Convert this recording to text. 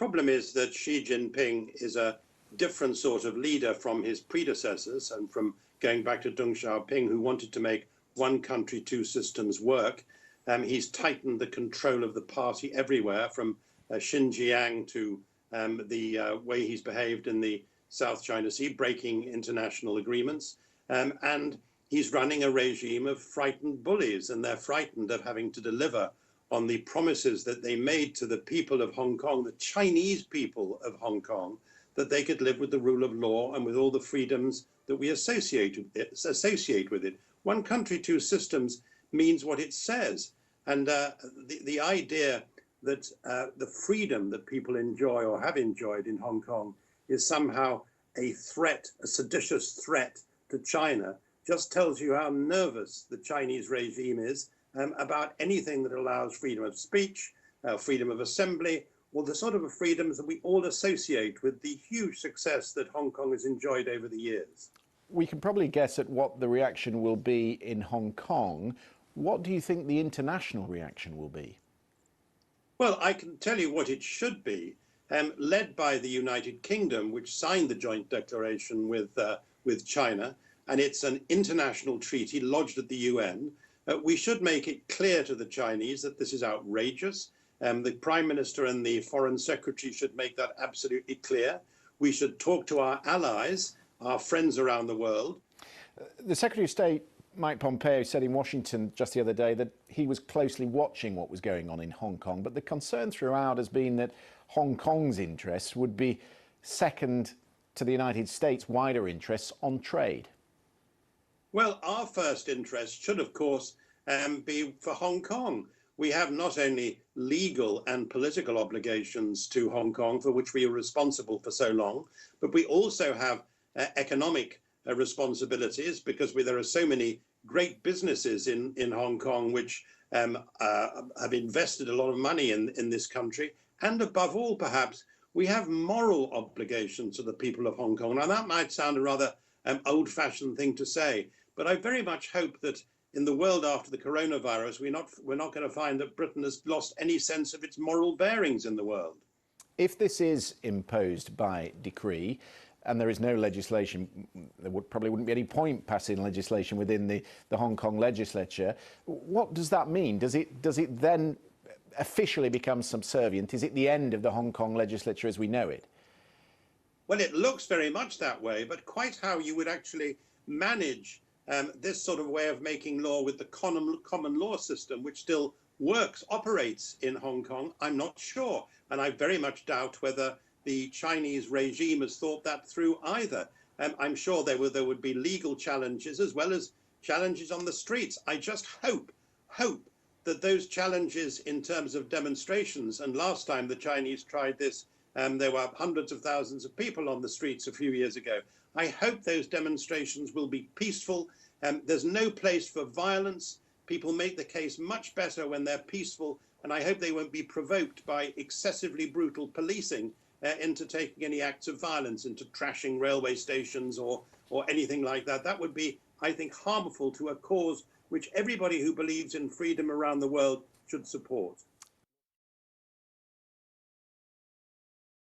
problem is that Xi Jinping is a different sort of leader from his predecessors and from going back to Deng Xiaoping, who wanted to make one country, two systems work. He's tightened the control of the party everywhere, from Xinjiang to the way he's behaved in the South China Sea, breaking international agreements. And he's running a regime of frightened bullies, and they're frightened of having to deliver on the promises that they made to the people of Hong Kong, the Chinese people of Hong Kong, that they could live with the rule of law and with all the freedoms that we associate with it. One country, two systems means what it says. And the idea that the freedom that people enjoy or have enjoyed in Hong Kong is somehow a threat, a seditious threat to China, just tells you how nervous the Chinese regime is about anything that allows freedom of speech, freedom of assembly, or the sort of freedoms that we all associate with the huge success that Hong Kong has enjoyed over the years. We can probably guess at what the reaction will be in Hong Kong. What do you think the international reaction will be? Well, I can tell you what it should be, led by the United Kingdom, which signed the joint declaration with China, and it's an international treaty lodged at the UN. We should make it clear to the Chinese that this is outrageous. The Prime Minister and the Foreign Secretary should make that absolutely clear. We should talk to our allies, our friends around the world. The Secretary of State, Mike Pompeo, said in Washington just the other day that he was closely watching what was going on in Hong Kong, but the concern throughout has been that Hong Kong's interests would be second to the United States' wider interests on trade. Well, our first interest should, of course, be for Hong Kong. We have not only legal and political obligations to Hong Kong, for which we are responsible for so long, but we also have economic responsibilities, because there are so many great businesses in Hong Kong which have invested a lot of money in this country. And above all, perhaps, we have moral obligations to the people of Hong Kong. Now, that might sound a rather old-fashioned thing to say, but I very much hope that in the world after the coronavirus, we're not going to find that Britain has lost any sense of its moral bearings in the world. If this is imposed by decree, and there is no legislation, there probably wouldn't be any point passing legislation within the Hong Kong legislature. What does that mean? Does it then officially become subservient? Is it the end of the Hong Kong legislature as we know it? Well, it looks very much that way, but quite how you would actually manage this sort of way of making law with the common law system, which still works, operates in Hong Kong, I'm not sure. And I very much doubt whether the Chinese regime has thought that through either. I'm sure there would be legal challenges as well as challenges on the streets. I just hope that those challenges in terms of demonstrations, and last time the Chinese tried this, there were hundreds of thousands of people on the streets a few years ago. I hope those demonstrations will be peaceful. There's no place for violence. People make the case much better when they're peaceful, and I hope they won't be provoked by excessively brutal policing into taking any acts of violence, into trashing railway stations or anything like that. That would be, I think, harmful to a cause which everybody who believes in freedom around the world should support.